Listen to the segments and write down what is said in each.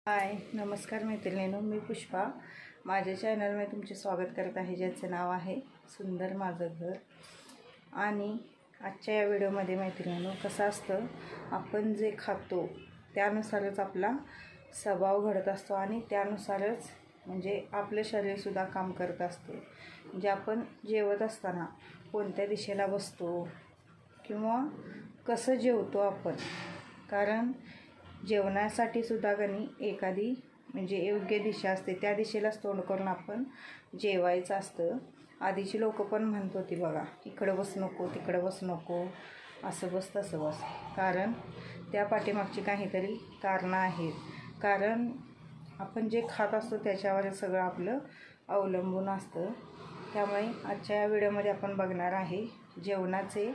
हाय नमस्कार मैत्रिणींनो, मी पुष्पा माझ्या चॅनलमध्ये तुमचे स्वागत करत आहे, ज्याचे नाव आहे सुंदर माझं घर। आणि आजच्या या व्हिडिओमध्ये मैत्रिणींनो, कसं असतं, आपण जे खातो त्यानुसारच आपला स्वभाव घडत असतो आणि त्यानुसारच म्हणजे आपलं शरीरसुद्धा काम करत असते। म्हणजे आपण जेवत असताना कोणत्या दिशेला बसतो किंवा कसं जेवतो आपण, कारण जेवणासाठी सुद्धा एखादी म्हणजे योग्य दिशा असते, त्या दिशेलाच तोंड करून आपण जेवायचं असतं। आधीची लोक पण म्हणत होती बघा, इकडं बसू नको तिकडं बसू नको, असं बस तसं बस, कारण त्या पाठीमागची काहीतरी कारणं आहेत। कारण आपण जे खात असतो त्याच्यावर सगळं आपलं अवलंबून असतं। त्यामुळे आजच्या या व्हिडिओमध्ये आपण बघणार आहे जेवणाचे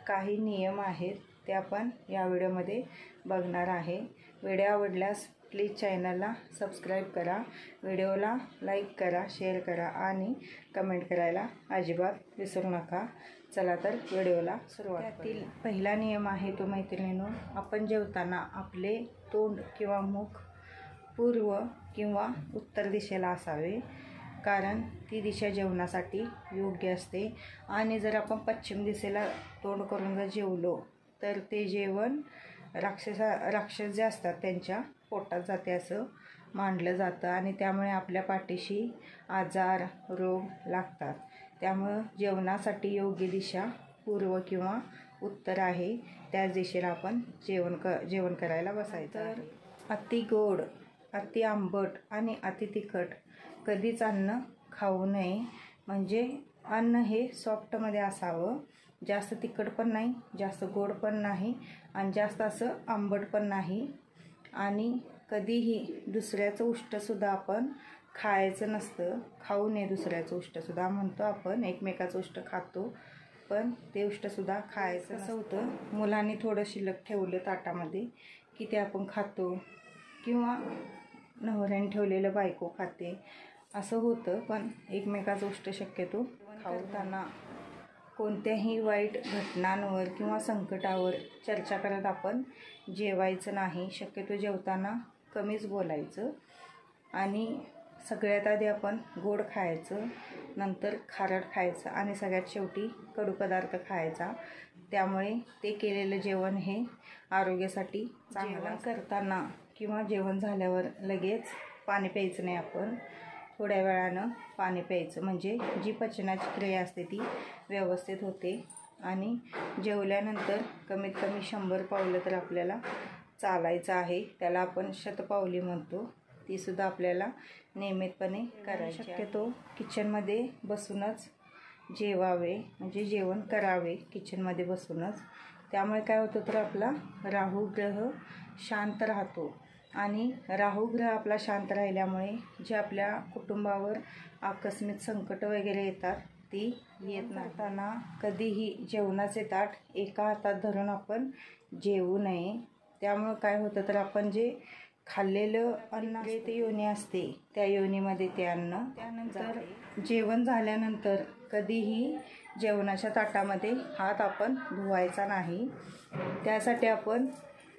काही नियम आहेत, ते आपण या व्हिडिओमध्ये बघणार आहे। व्हिडिओ आवडल्यास प्लीज चॅनलला सबस्क्राईब करा, व्हिडिओला लाईक करा, शेअर करा आणि कमेंट करायला अजिबात विसरू नका। चला तर व्हिडिओला सुरुवात करूया। त्यातील पहिला नियम आहे तो मैत्रिणींनो, आपण जेवताना आपले तोंड किंवा मुख पूर्व किंवा उत्तर दिशेला असावे, कारण ती दिशा जेवणासाठी योग्य असते। आणि जर आपण पश्चिम दिशेला तोंड करून जर जेवलो तर ते जेवण राक्षस जे असतात त्यांच्या पोटात जाते असं मानलं जातं, आणि त्यामुळे आपल्या पाठीशी आजार रोग लागतात। त्यामुळं जेवणासाठी योग्य दिशा पूर्व किंवा उत्तर आहे, त्याच दिशेला आपण जेवण करायला बसायचं। तर अति गोड, अति आंबट आणि अति तिखट कधीच अन्न खाऊ नये। म्हणजे अन्न हे सॉफ्टमध्ये असावं, जास्त तिखट पण नाही, जास्त गोड पण नाही आणि जास्त असं आंबट पण नाही। आणि कधीही दुसऱ्याचं उष्टसुद्धा आपण खायचं नसतं, खाऊ नये दुसऱ्याचं उष्टसुद्धा। म्हणतो आपण एकमेकाचं उष्ट खातो, पण ते उष्टसुद्धा खायचं कसं होतं, मुलांनी थोडं शिल्लक ठेवलं ताटामध्ये की ते आपण खातो, किंवा नवऱ्याने ठेवलेलं बायको खाते, असं होतं। पण एकमेकाचं उष्ट शक्यतो खाताना कोणत्याही वाईट घटनांवर किंवा संकटावर चर्चा करत आपण जेवायचं नाही। शक्यतो जेवताना कमीच बोलायचं आणि सगळ्यात आधी आपण गोड खायचं, नंतर खारट खायचं आणि सगळ्यात शेवटी कडू पदार्थ खायचा। त्यामुळे ते केलेलं जेवण हे आरोग्यासाठी चांगलं करताना किंवा जेवण झाल्यावर लगेच पाणी प्यायचं नाही, आपण थोड्या वेळानं पाणी प्यायचं, म्हणजे जी पचनाची क्रिया असते ती व्यवस्थित होते। आणि जेवल्यानंतर कमीत कमी 100 पावलं तर आपल्याला चालायचं आहे, त्याला आपण शतपावली म्हणतो, तीसुद्धा आपल्याला नियमितपणे करायची। शक्यतो किचनमध्ये बसूनच जेवावे, म्हणजे जेवण करावे किचनमध्ये बसूनच। त्यामुळे काय होतं तर आपला राहू ग्रह शांत राहतो, आणि राहू ग्रह आपला शांत राहिल्यामुळे जे आपल्या कुटुंबावर आकस्मिक संकट वगैरे येतात ती येत नाही। कधीही जेवणाचे ताट एका हातात धरून आपण जेवू नये। त्यामुळं काय होतं तर आपण जे खाल्लेलं अन्न ते योनी असते, त्या योनीमध्ये ते अन्न, त्यानंतर जेवण झाल्यानंतर कधीही जेवणाच्या ताटामध्ये हात आपण धुवायचा नाही। त्यासाठी आपण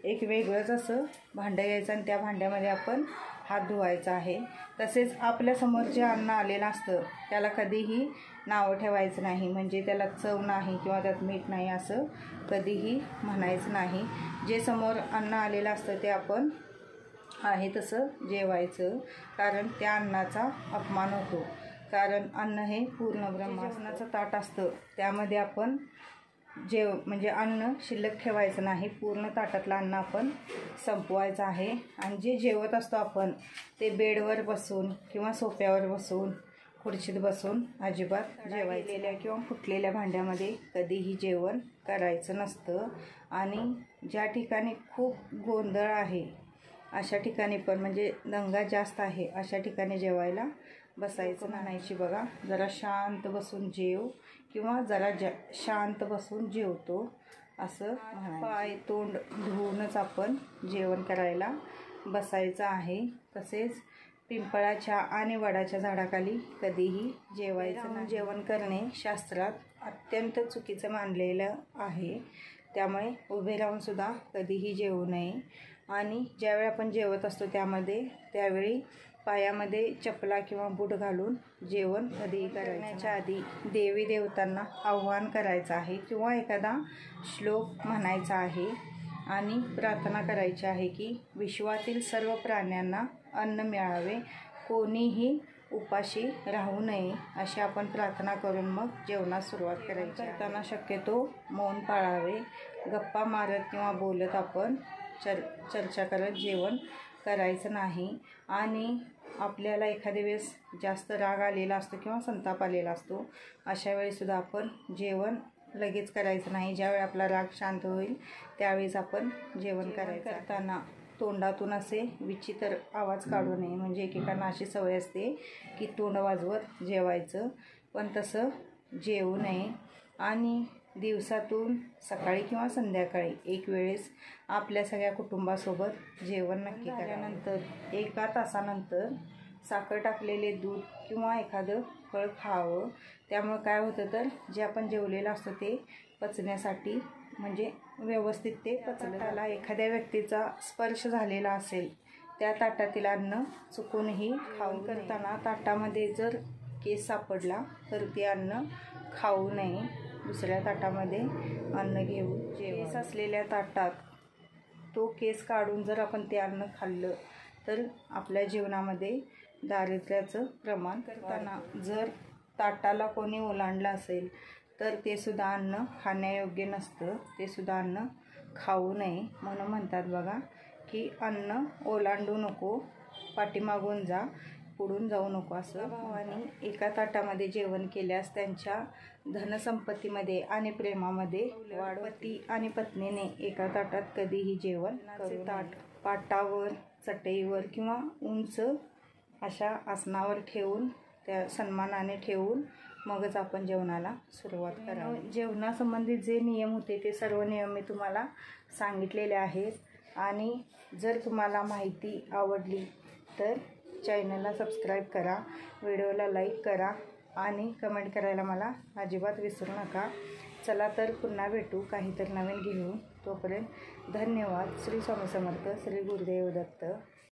एक वेगळंच असं भांडं घ्यायचं आणि त्या भांड्यामध्ये आपण हात धुवायचा आहे। तसेच आपल्यासमोर जे अन्न आलेलं असतं त्याला कधीही नावं ठेवायचं नाही, म्हणजे त्याला चव नाही किंवा त्यात मीठ नाही असं कधीही म्हणायचं नाही। जे समोर अन्न आलेलं असतं ते आपण आहे तसं जेवायचं, कारण त्या अन्नाचा अपमान होतो। कारण अन्न हे पूर्ण ब्रह्म, जेवणाचं ताट असतं त्यामध्ये आपण म्हणजे अन्न शिल्लक ठेवायचं नाही, पूर्ण ताटातलं अन्न आपण संपवायचं आहे। आणि जे जेवत असतो आपण ते बेडवर बसून किंवा सोफ्यावर बसून खुर्चीत बसून अजिबात जेवायलेल्या किंवा फुटलेल्या भांड्यामध्ये कधीही जेवण करायचं नसतं। आणि ज्या ठिकाणी खूप गोंधळ आहे अशा ठिकाणी पण, म्हणजे दंगा जास्त आहे अशा ठिकाणी जेवायला बसायचं म्हणायची बघा, जरा शांत बसून जेव किंवा जरा शांत बसून जेवतो असं म्हणायचं। पाय तोंड धुवूनच आपण जेवण करायला बसायचं आहे। तसेच पिंपळाच्या आणि वडाच्या झाडाखाली कधीही जेवायचं नाही। जेवण करणे शास्त्रात अत्यंत चुकीचं मानलेलं आहे, त्यामुळे उभे राहून सुद्धा कधीही जेवू नये। आणि ज्यावेळी आपण जेवत असतो त्यावेळी पायामध्ये चपला किंवा बूट घालून जेवण कधीही करण्याच्या आधी देवी देवतांना आव्हान करायचं आहे किंवा एखादा श्लोक म्हणायचा आहे आणि प्रार्थना करायची आहे की विश्वातील सर्व प्राण्यांना अन्न मिळावे, कोणीही उपाशी राहू नये, अशी आपण प्रार्थना करून मग जेवणास सुरुवात करायची. करताना शक्यतो मौन पाळावे. गप्पा मारत किंवा बोलत आपण चर्चा करत जेवण करायचं नाही. आणि आपल्याला एखाद्या वेळेस जास्त राग आलेला असतो किंवा संताप आलेला असतो, अशा वेळीसुद्धा आपण जेवण लगेच करायचं नाही. ज्यावेळी आपला राग शांत होईल त्यावेळेस आपण जेवण करायचं. करताना तोंडातून असे विचित्र आवाज काढू नये. म्हणजे एकेकांना अशी सवय असते की तोंड वाजवत जेवायचं, पण तसं जेवू नये. आणि दिवसातून सकाळी किंवा संध्याकाळी एक वेळेस आपल्या सगळ्या कुटुंबासोबत जेवण नक्की केल्यानंतर 1 तासानंतर साखर टाकलेले दूध किंवा एखादं फळ खावं. त्यामुळे काय होतं तर जे आपण जेवलेलं असतं ते पचण्यासाठी म्हणजे व्यवस्थित ते पचलं. त्याला एखाद्या व्यक्तीचा स्पर्श झालेला असेल त्या ताटातील अन्न चुकूनही खाऊ. करताना ताटामध्ये जर केस सापडला तर ते अन्न खाऊ नये. दुसऱ्या ताटामध्ये अन्न घेऊन केस असलेल्या ताटात तो केस काढून जर आपण ते अन्न खाल्लं तर आपल्या जीवनामध्ये दारिद्र्याचं प्रमाण. करताना जर ताटाला कोणी ओलांडलं असेल तर ते सुद्धा अन्न खाण्यायोग्य नसतं, ते सुद्धा अन्न खाऊ नये. म्हणून म्हणतात बघा की अन्न ओलांडू नको, पाठीमागून जा, पुढून जाऊ नको असं. भावानी एका ताटामध्ये जेवण केल्यास त्यांच्या धनसंपत्तीमध्ये आणि प्रेमामध्ये वाढ. पती आणि पत्नीने एका ताटात कधीही जेवण करू. ताट पाटावर, चटईवर किंवा उंच अशा आसनावर ठेवून त्या सन्मानाने ठेवून मगच आपण जेवणाला सुरुवात करावी. जेवणासंबंधित जे नियम होते ते सर्व नियम मी तुम्हाला सांगितलेले आहेत. आणि जर तुम्हाला माहिती आवडली तर चॅनलला सबस्क्राईब करा, व्हिडिओला लाईक करा आणि कमेंट करायला मला अजिबात विसरू नका. चला तर पुन्हा भेटू काहीतरी नवीन घेऊन. तोपर्यंत धन्यवाद. श्री स्वामी समर्थ. श्री गुरुदेव दत्त.